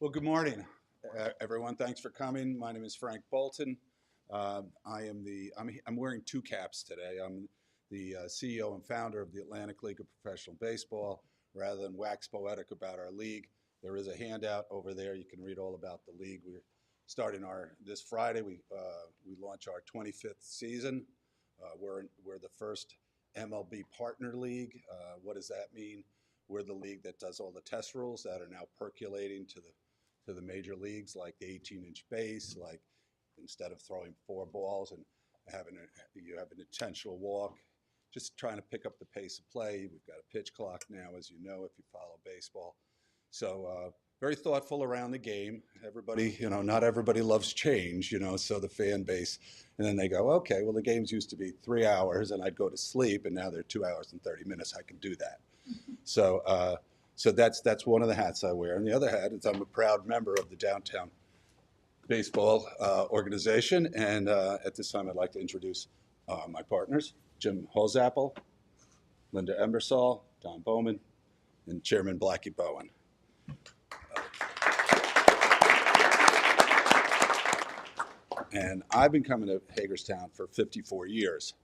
Well, good morning, everyone. Thanks for coming. My name is Frank Bolton. I'm wearing two caps today. I'm the CEO and founder of the Atlantic League of Professional Baseball. Rather than wax poetic about our league, there is a handout over there. You can read all about the league. We're starting this Friday. We launch our 25th season. We're the first MLB partner league. What does that mean? We're the league that does all the test rules that are now percolating to the major leagues, like the 18-inch base, like instead of throwing four balls and you have an intentional walk, just trying to pick up the pace of play. We've got a pitch clock now, as you know, if you follow baseball. So very thoughtful around the game. Everybody, not everybody loves change, so the fan base, and then they go, okay, well, the games used to be 3 hours and I'd go to sleep, and now they're 2 hours and 30 minutes. I can do that. So that's one of the hats I wear. And the other hat is I'm a proud member of the Downtown Baseball organization. And at this time, I'd like to introduce my partners, Jim Holzapfel, Linda Embersall, Don Bowman, and Chairman Blackie Bowen. And I've been coming to Hagerstown for 54 years.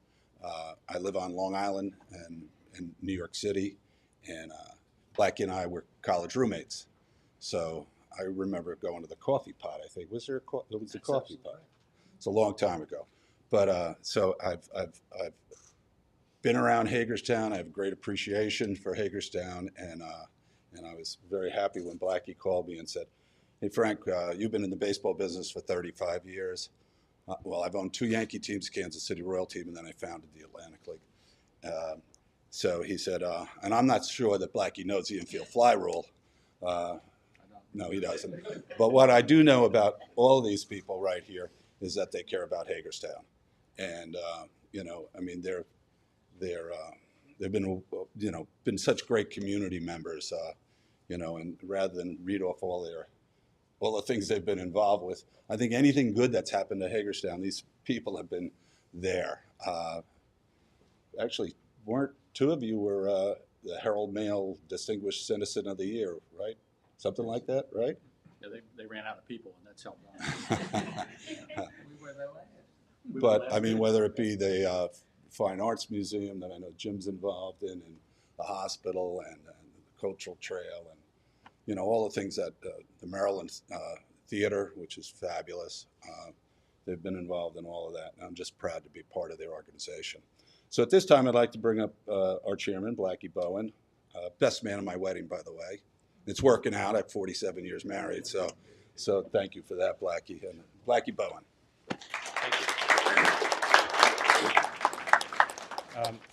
I live on Long Island and in New York City, and Blackie and I were college roommates. So I remember going to the coffee pot. I think it was a coffee pot. It's a long time ago, but so I've been around Hagerstown. I have great appreciation for Hagerstown, and I was very happy when Blackie called me and said, "Hey Frank, you've been in the baseball business for 35 years. Well, I've owned two Yankee teams, Kansas City Royal team, and then I founded the Atlantic League." So he said, and I'm not sure that Blackie knows the infield fly rule. No, he doesn't. But what I do know about all of these people right here is that they care about Hagerstown, and I mean, they've been such great community members, and rather than read off all the things they've been involved with, I think anything good that's happened to Hagerstown, these people have been there. Actually, weren't two of you were the Herald Mail Distinguished Citizen of the Year, right? Something like that, right? Yeah, they ran out of people, and that's helped out. We were there last. But I mean, whether it be the Fine Arts Museum that I know Jim's involved in, and the hospital, and the Cultural Trail, and all the things that the Maryland Theater, which is fabulous. They've been involved in all of that, and I'm just proud to be part of their organization. So at this time, I'd like to bring up our chairman, Blackie Bowen, best man at my wedding, by the way. It's working out. I'm 47 years married, so thank you for that, Blackie. And Blackie Bowen. Thank you.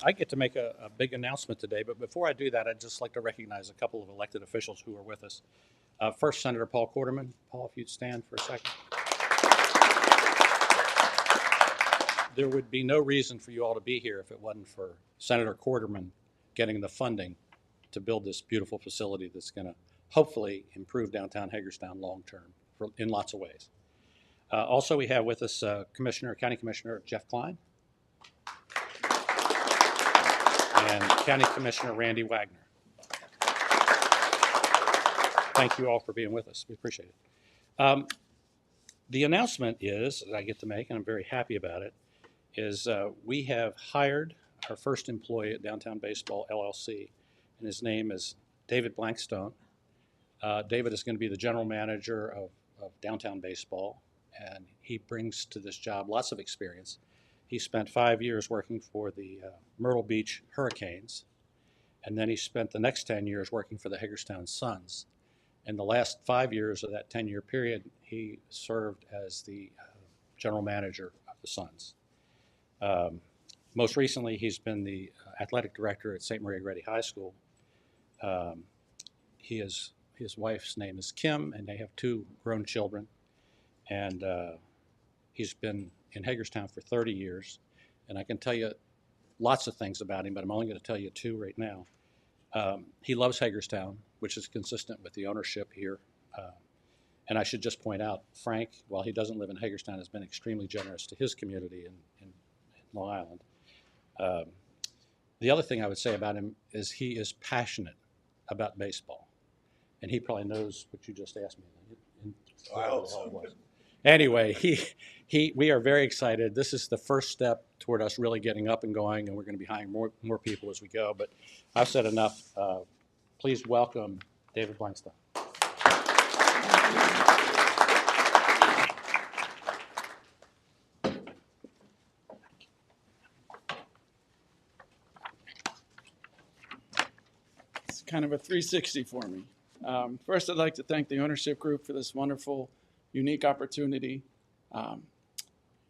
I get to make a big announcement today, but before I do that, I'd just like to recognize a couple of elected officials who are with us. First, Senator Paul Quarterman. Paul, if you'd stand for a second. There would be no reason for you all to be here if it wasn't for Senator Quarterman getting the funding to build this beautiful facility that's going to hopefully improve downtown Hagerstown long term in lots of ways. Also, we have with us County Commissioner Jeff Klein and County Commissioner Randy Wagner. Thank you all for being with us. We appreciate it. The announcement is, that I get to make, and I'm very happy about it, is we have hired our first employee at Downtown Baseball LLC, and his name is David Blankstone. David is going to be the general manager of Downtown Baseball, and he brings to this job lots of experience. He spent 5 years working for the Myrtle Beach Hurricanes, and then he spent the next 10 years working for the Hagerstown Suns. In the last 5 years of that 10-year period, he served as the general manager of the Suns. Most recently, he's been the athletic director at St. Maria Goretti High School. His wife's name is Kim, and they have two grown children. And he's been in Hagerstown for 30 years. And I can tell you lots of things about him, but I'm only going to tell you two right now. He loves Hagerstown, which is consistent with the ownership here. And I should just point out, Frank, while he doesn't live in Hagerstown, has been extremely generous to his community in Long Island. The other thing I would say about him is he is passionate about baseball. and he probably knows what you just asked me. I hope so. Anyway, we are very excited. This is the first step toward us really getting up and going, and we're going to be hiring more people as we go. But I've said enough. Please welcome David Blankstein. It's kind of a 360 for me. First, I'd like to thank the ownership group for this wonderful, unique opportunity.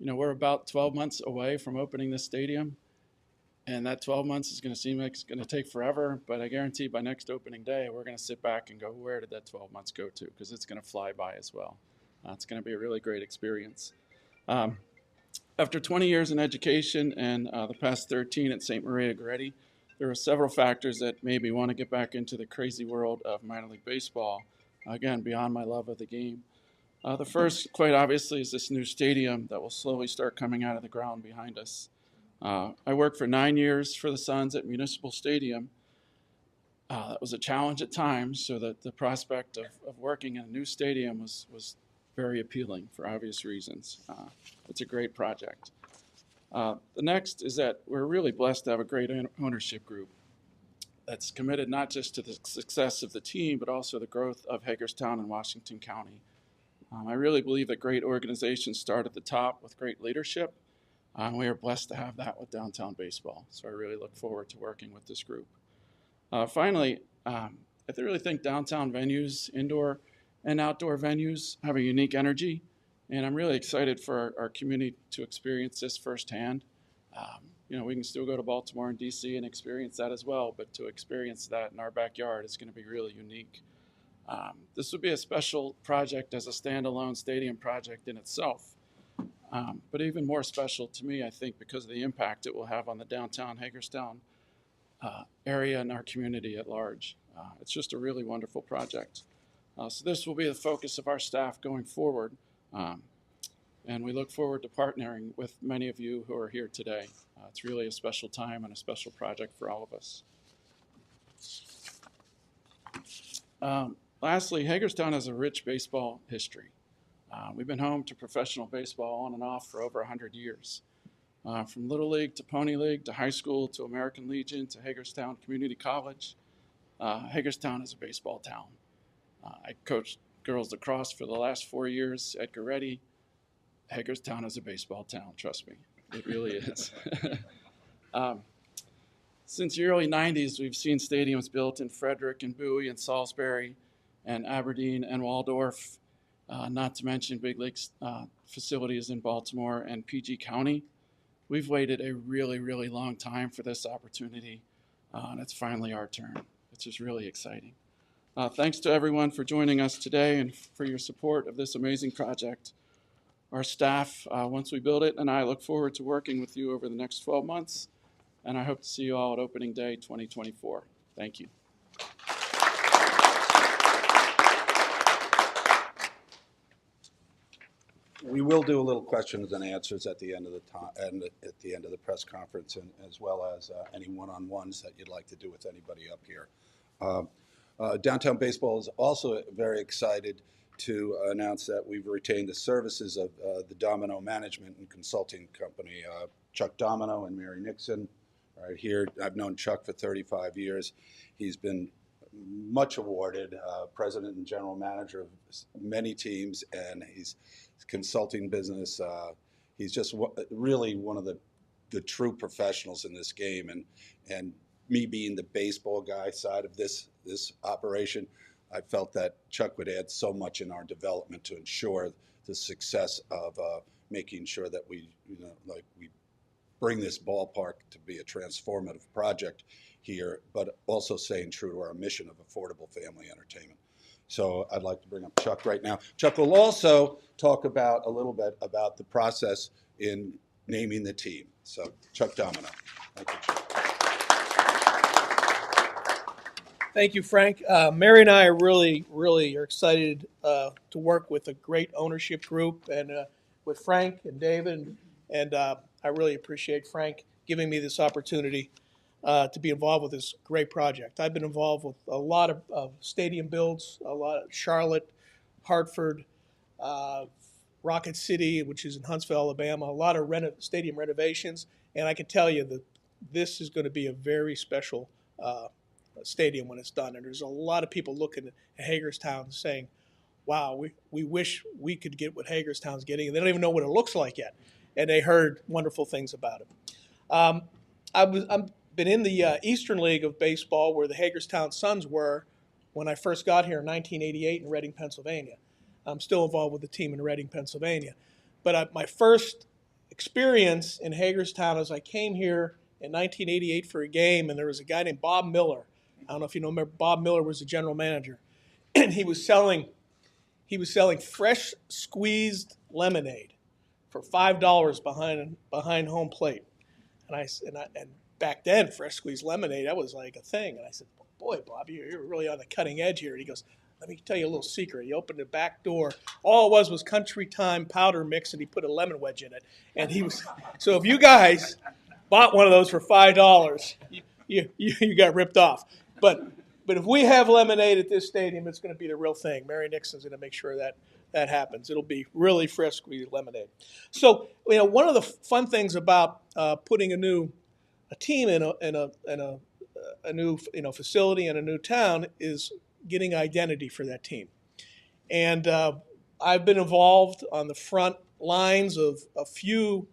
We're about 12 months away from opening this stadium, and that 12 months is going to seem like it's going to take forever, but I guarantee by next opening day, we're going to sit back and go, where did that 12 months go to? Because it's going to fly by as well. It's going to be a really great experience. After 20 years in education and the past 13 at St. Maria Goretti, there are several factors that made me want to get back into the crazy world of minor league baseball, again, beyond my love of the game. The first, quite obviously, is this new stadium that will slowly start coming out of the ground behind us. I worked for 9 years for the Suns at Municipal Stadium. That was a challenge at times, so that the prospect of working in a new stadium was very appealing for obvious reasons. It's a great project. The next is that we're really blessed to have a great ownership group that's committed not just to the success of the team, but also the growth of Hagerstown and Washington County. I really believe that great organizations start at the top with great leadership. We are blessed to have that with Downtown Baseball, so I really look forward to working with this group. Finally, I really think downtown venues, indoor and outdoor venues, have a unique energy. And I'm really excited for our community to experience this firsthand. We can still go to Baltimore and DC and experience that as well, but to experience that in our backyard is going to be really unique. This would be a special project as a standalone stadium project in itself. But even more special to me, I think, because of the impact it will have on the downtown Hagerstown area and our community at large. It's just a really wonderful project. So this will be the focus of our staff going forward. And we look forward to partnering with many of you who are here today. It's really a special time and a special project for all of us. Lastly, Hagerstown has a rich baseball history. We've been home to professional baseball on and off for over 100 years. From Little League to Pony League to high school to American Legion to Hagerstown Community College, Hagerstown is a baseball town. I coached girls lacrosse for the last 4 years at Goretti. Hagerstown is a baseball town, trust me. It really is. Since the early 90s, we've seen stadiums built in Frederick and Bowie and Salisbury and Aberdeen and Waldorf, not to mention big league facilities in Baltimore and PG County. We've waited a really, really long time for this opportunity, and it's finally our turn, which is really exciting. Thanks to everyone for joining us today and for your support of this amazing project. Our staff, once we build it, and I look forward to working with you over the next 12 months, and I hope to see you all at opening day 2024. Thank you. We will do a little questions and answers at the end of the time and at the end of the press conference, and as well as any one-on-ones that you'd like to do with anybody up here. Downtown Baseball is also very excited to announce that we've retained the services of the Domino Management and Consulting Company, Chuck Domino and Mary Nixon. Right here, I've known Chuck for 35 years. He's been much awarded, president and general manager of many teams, and he's consulting business. He's just really one of the true professionals in this game, and me being the baseball guy side of this operation, I felt that Chuck would add so much in our development to ensure the success of making sure that we bring this ballpark to be a transformative project here, but also staying true to our mission of affordable family entertainment. So I'd like to bring up Chuck right now. Chuck will also talk about a little bit about the process in naming the team. So Chuck Domino. Thank you, Chuck. Thank you, Frank. Mary and I are really are excited to work with a great ownership group and with Frank and David. And I really appreciate Frank giving me this opportunity. to be involved with this great project. I've been involved with a lot of stadium builds, a lot of Charlotte, Hartford, Rocket City, which is in Huntsville, Alabama, a lot of stadium renovations, and I can tell you that this is going to be a very special stadium when it's done. And there's a lot of people looking at Hagerstown saying, wow, we wish we could get what Hagerstown's getting, and they don't even know what it looks like yet. And they heard wonderful things about it. I've been in the Eastern League of Baseball where the Hagerstown Suns were when I first got here in 1988 in Reading, Pennsylvania. I'm still involved with the team in Reading, Pennsylvania. But my first experience in Hagerstown is I came here in 1988 for a game, and there was a guy named Bob Miller. I don't know if you know, remember Bob Miller was the general manager. And he was selling fresh squeezed lemonade for $5 behind home plate. And back then, fresh squeezed lemonade, that was like a thing. And I said, boy, Bob, you're really on the cutting edge here. And he goes, let me tell you a little secret. He opened the back door. All it was Country Time powder mix, and he put a lemon wedge in it. And so if you guys bought one of those for $5, you got ripped off. But if we have lemonade at this stadium, it's going to be the real thing. Mary Nixon's going to make sure that happens. It'll be really fresh squeezed lemonade. So, one of the fun things about putting a team in a new facility in a new town is getting identity for that team. And I've been involved on the front lines of a few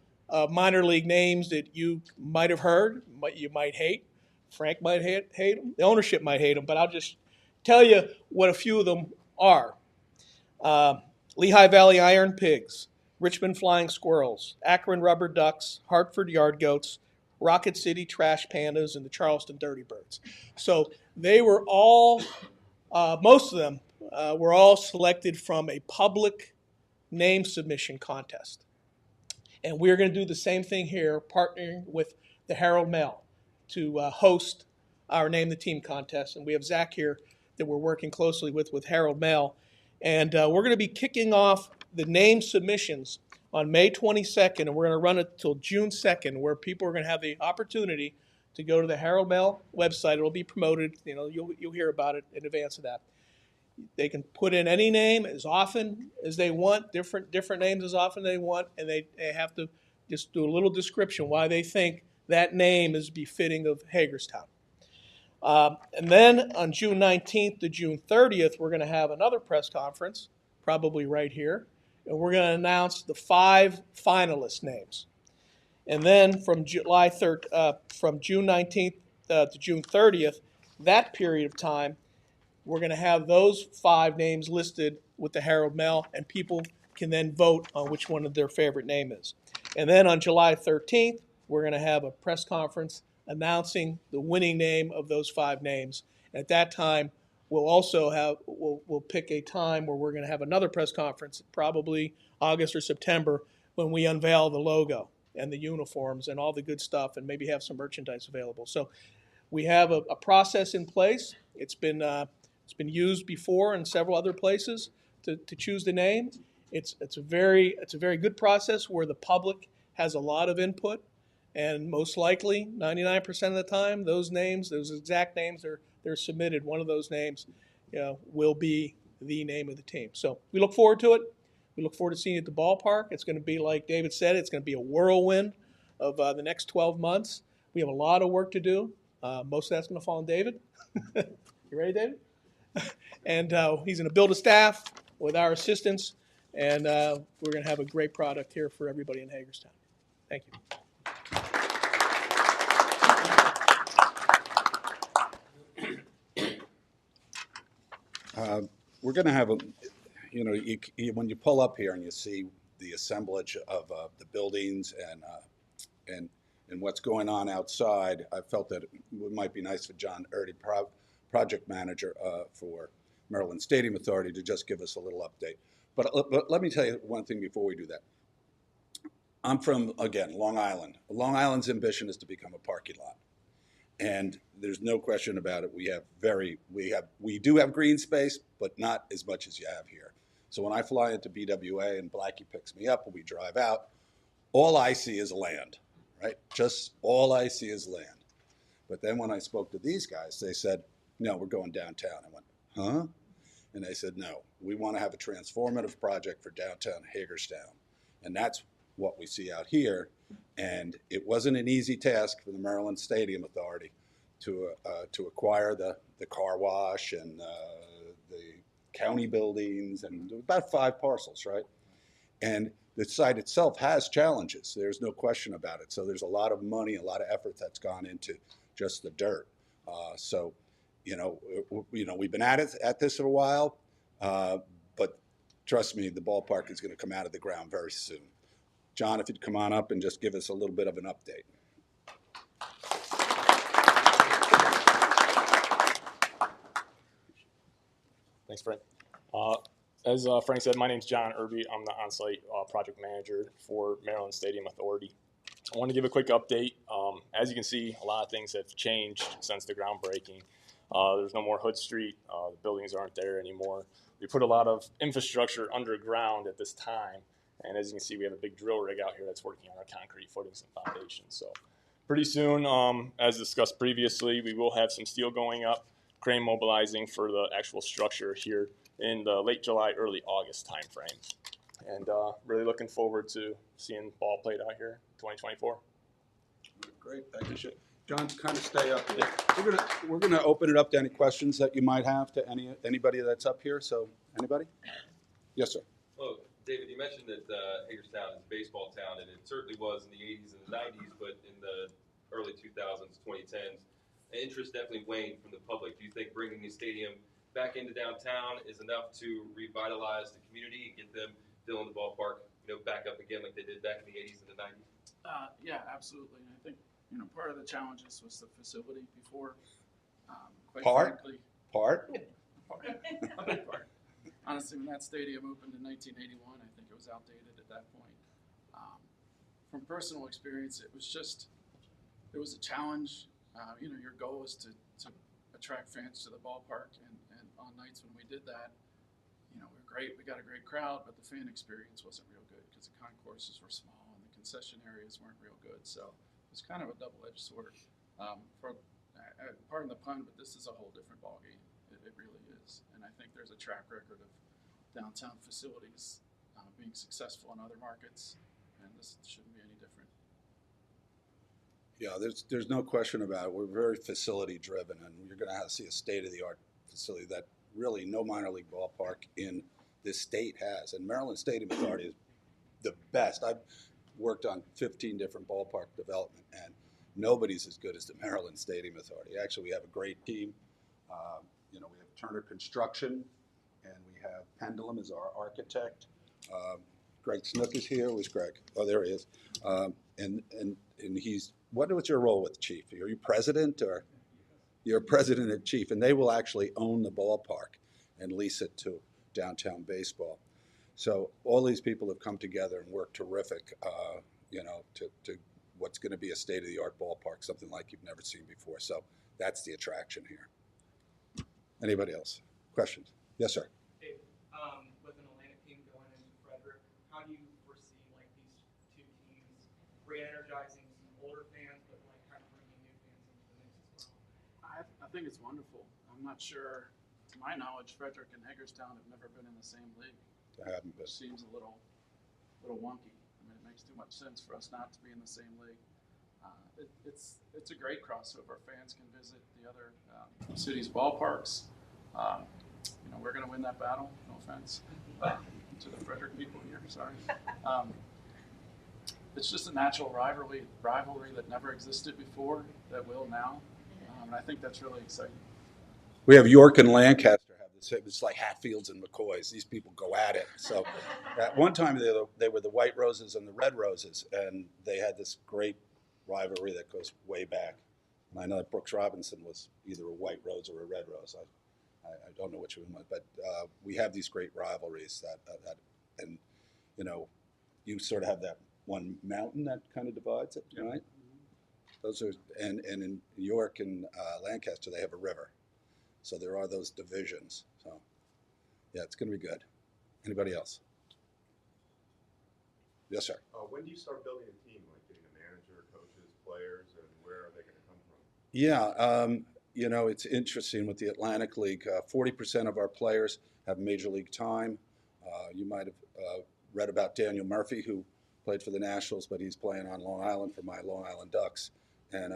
minor league names that you might have heard, you might hate. Frank might hate them. The ownership might hate them, but I'll just tell you what a few of them are. Lehigh Valley Iron Pigs, Richmond Flying Squirrels, Akron Rubber Ducks, Hartford Yard Goats, Rocket City Trash Pandas, and the Charleston Dirty Birds. So they were all, most of them were all selected from a public name submission contest. And we're going to do the same thing here, partnering with the Herald Mail to host our Name the Team contest. And we have Zach here that we're working closely with Herald Mail. And we're going to be kicking off the name submissions on May 22nd, and we're going to run it till June 2nd, where people are going to have the opportunity to go to the Herald Mail website. It'll be promoted. You'll hear about it in advance of that. They can put in any name as often as they want, different names as often as they want, and they have to just do a little description why they think that name is befitting of Hagerstown. And then on June 19th to June 30th, we're going to have another press conference, probably right here, and we're going to announce the 5 finalist names. And then from June 19th to June 30th, that period of time, we're going to have those 5 names listed with the Herald Mail, and people can then vote on which one of their favorite name is. And then on July 13th, we're going to have a press conference announcing the winning name of those 5 names. At that time, we'll pick a time where we're going to have another press conference, probably August or September, when we unveil the logo and the uniforms and all the good stuff, and maybe have some merchandise available. So we have a process in place. It's been used before in several other places to choose the name. It's a very good process where the public has a lot of input. And most likely, 99% of the time, those names, those exact names they're submitted, one of those names will be the name of the team. So we look forward to it. We look forward to seeing you at the ballpark. It's going to be, like David said, it's going to be a whirlwind of the next 12 months. We have a lot of work to do. Most of that's going to fall on David. You ready, David? And he's going to build a staff with our assistance, and we're going to have a great product here for everybody in Hagerstown. Thank you. We're going to have when you pull up here and you see the assemblage of the buildings and what's going on outside, I felt that it might be nice for John Erdy, project manager for Maryland Stadium Authority, to just give us a little update. But let me tell you one thing before we do that. I'm from, again, Long Island. Long Island's ambition is to become a parking lot. And there's no question about it. We do have green space, but not as much as you have here. So when I fly into BWA and Blackie picks me up and we drive out, all I see is land, right? Just all I see is land. But then when I spoke to these guys, they said, no, we're going downtown. I went, huh? And they said, no, we want to have a transformative project for downtown Hagerstown. And that's what we see out here. And it wasn't an easy task for the Maryland Stadium Authority to acquire the car wash and the county buildings and about 5 parcels, right? And the site itself has challenges. There's no question about it. So there's a lot of money, a lot of effort that's gone into just the dirt. So, we've been at this for a while, but trust me, the ballpark is going to come out of the ground very soon. John, if you'd come on up and just give us a little bit of an update. Thanks, Frank. As Frank said, my name's John Irby. I'm the on-site project manager for Maryland Stadium Authority. I want to give a quick update. As you can see, a lot of things have changed since the groundbreaking. There's no more Hood Street. The buildings aren't there anymore. We put a lot of infrastructure underground at this time. And as you can see, we have a big drill rig out here that's working on our concrete footings and foundations. So pretty soon, as discussed previously, we will have some steel going up, crane mobilizing for the actual structure here in the late July, early August timeframe. And really looking forward to seeing ball played out here in 2024. Great, thank you. John, kind of stay up here. We're gonna open it up to any questions that you might have to anybody that's up here. So anybody? Yes, sir. Well, David, you mentioned that Hagerstown is a baseball town, and it certainly was in the 80s and the 90s, but in the early 2000s, 2010s, interest definitely waned from the public. Do you think bringing the stadium back into downtown is enough to revitalize the community and get them filling the ballpark, back up again like they did back in the 80s and the 90s? Yeah, absolutely. And I think, part of the challenges was the facility before. Quite Part? frankly, Part? a big part. Honestly, when that stadium opened in 1981, I think it was outdated at that point. From personal experience, it was a challenge. Your goal is to attract fans to the ballpark, and on nights when we did that, we were great. We got a great crowd, but the fan experience wasn't real good because the concourses were small and the concession areas weren't real good. So it was kind of a double-edged sword. Pardon the pun, but this is a whole different ballgame. It really is, and I think there's a track record of downtown facilities being successful in other markets, and this shouldn't be any different. Yeah, there's no question about it. We're very facility driven, and you're going to see a state-of-the-art facility that really no minor league ballpark in this state has. And Maryland Stadium Authority is the best. I've worked on 15 different ballpark development, and nobody's as good as the Maryland Stadium Authority. Actually, we have a great team. We have Turner Construction, and we have Pendulum as our architect. Greg Snook is here. Where's Greg? Oh, there he is. And he's, what's your role with the Chief? Are you president, or you're president and chief? And they will actually own the ballpark and lease it to Downtown Baseball. So all these people have come together and worked terrific, to what's going to be a state-of-the-art ballpark, something like you've never seen before. So that's the attraction here. Anybody else? Questions? Yes, sir. David, with an Atlantic team going into Frederick, how do you foresee these two teams re-energizing some older fans, but kind of bringing new fans into the mix as well? I think it's wonderful. I'm not sure, to my knowledge, Frederick and Hagerstown have never been in the same league. I haven't been. Which seems a little wonky. I mean, it makes too much sense for us not to be in the same league. It's a great crossover. Fans can visit the other cities' ballparks. We're going to win that battle. No offense to the Frederick people here. Sorry. It's just a natural rivalry that never existed before that will now, and I think that's really exciting. We have York and Lancaster have this. It's like Hatfields and McCoys. These people go at it. So at one time they were the White Roses and the Red Roses, and they had this great rivalry that goes way back. And I know that Brooks Robinson was either a White Rose or a Red Rose. I don't know which one, but we have these great rivalries that and you sort of have that one mountain that kind of divides it, right? Those are and in York and Lancaster they have a river, so there are those divisions. So yeah, it's going to be good. Anybody else? Yes, sir. When do you start building a team, like getting a manager, coaches, players, and where are they going to come from? Yeah, you know, it's interesting with the Atlantic League. 40% of our players have major league time. You might have read about Daniel Murphy, who played for the Nationals, but he's playing on Long Island for my Long Island Ducks. And,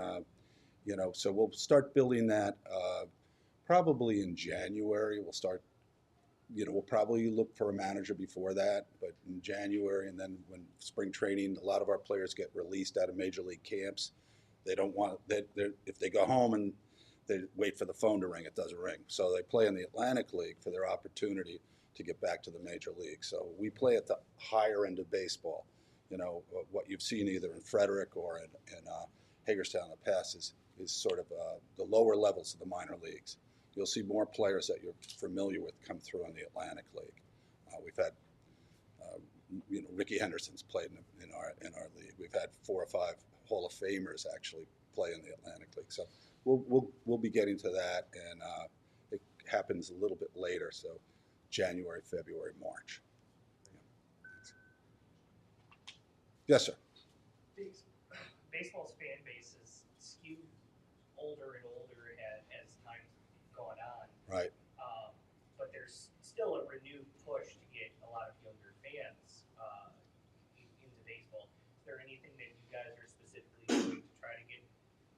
you know, so we'll start building that probably in January. We'll start, you know, we'll probably look for a manager before that, but in January, and then when spring training, a lot of our players get released out of major league camps. They don't want, if they go home and they wait for the phone to ring, it doesn't ring. So they play in the Atlantic League for their opportunity to get back to the major league. So we play at the higher end of baseball. You know, what you've seen either in Frederick or in Hagerstown in the past is sort of the lower levels of the minor leagues. You'll see more players that you're familiar with come through in the Atlantic League. We've had, you know, Ricky Henderson's played in our league. We've had 4 or 5 Hall of Famers actually play in the Atlantic League. So we'll be getting to that, and it happens a little bit later. So January, February, March. Yes, sir. Baseball's fan base is skewed older and older as time's gone on. Right. But there's still a renewed push to get a lot of younger fans into baseball. Is there anything that you guys are specifically doing to try to get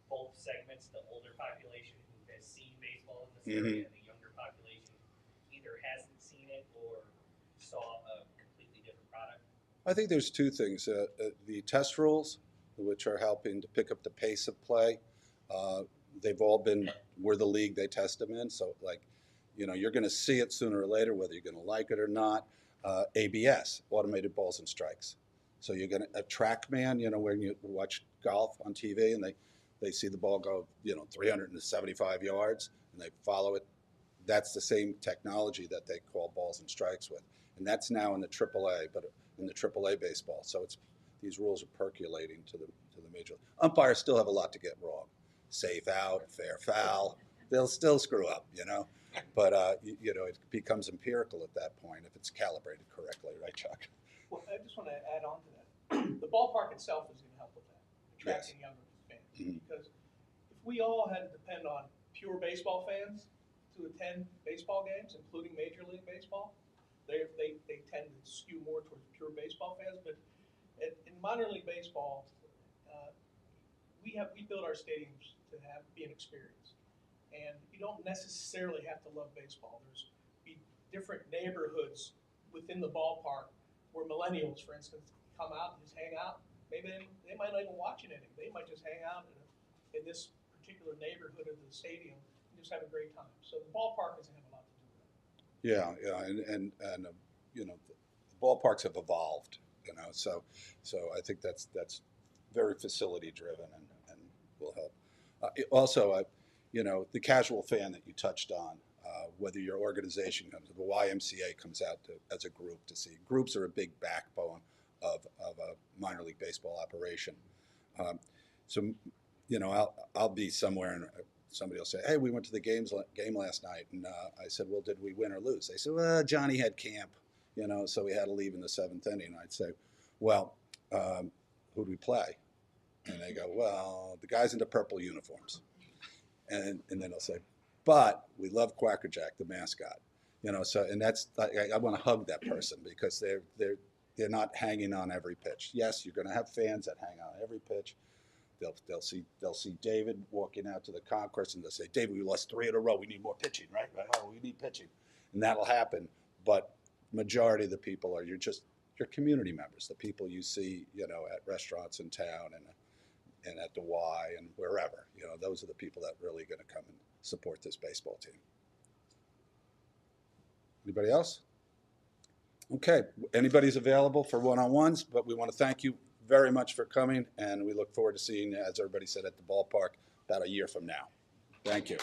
both segments, the older population who has seen baseball in this area and the younger population either hasn't seen it or saw a completely different product? I think there's 2 things. The test rules, which are helping to pick up the pace of play. They've all been, we're the league they test them in. So, like, you know, you're going to see it sooner or later, whether you're going to like it or not. ABS, automated balls and strikes. So you're going to, a TrackMan, you know, when you watch golf on TV and they see the ball go, you know, 375 yards and they follow it. That's the same technology that they call balls and strikes with. And that's now in the AAA, but in the AAA baseball. So it's, these rules are percolating to the major. Umpires still have a lot to get wrong. Safe out, fair foul. They'll still screw up, you know. But you know, it becomes empirical at that point if it's calibrated correctly, right, Chuck? Well, I just want to add on to that. The ballpark itself is going to help with that, attracting younger fans. Because if we all had to depend on pure baseball fans to attend baseball games, including Major League Baseball, they tend to skew more towards pure baseball fans. But in minor league baseball, we build our stadiums to be an experience, and you don't necessarily have to love baseball. There's be different neighborhoods within the ballpark where millennials, for instance, come out and just hang out. Maybe they might not even watch an inning. They might just hang out in this particular neighborhood of the stadium and just have a great time. So the ballpark doesn't have a lot to do with it. Yeah, and you know, the ballparks have evolved, you know, so I think that's very facility driven and will help. Also, you know, the casual fan that you touched on, whether your organization comes, the YMCA comes out as a group to see. Groups are a big backbone of a minor league baseball operation. So, you know, I'll be somewhere and somebody will say, "Hey, we went to the game last night," and I said, "Well, did we win or lose?" They said, "Well, Johnny had camp, you know, so we had to leave in the 7th inning." I'd say, "Well, who'd we play?" And they go, "Well, the guys in the purple uniforms." And then they'll say, "But we love Quackerjack, the mascot." You know, so, and that's, I want to hug that person because they're not hanging on every pitch. Yes, you're going to have fans that hang on every pitch. They'll see David walking out to the concourse and they'll say, "David, we lost 3 in a row. We need more pitching, right? Oh, we need pitching." And that'll happen. But majority of the people are your community members, the people you see, you know, at restaurants in town and at the Y and wherever. You know, those are the people that really going to come and support this baseball team. Anybody else? Okay, anybody's available for one-on-ones, but we want to thank you very much for coming, and we look forward to seeing you, as everybody said, at the ballpark about a year from now. Thank you.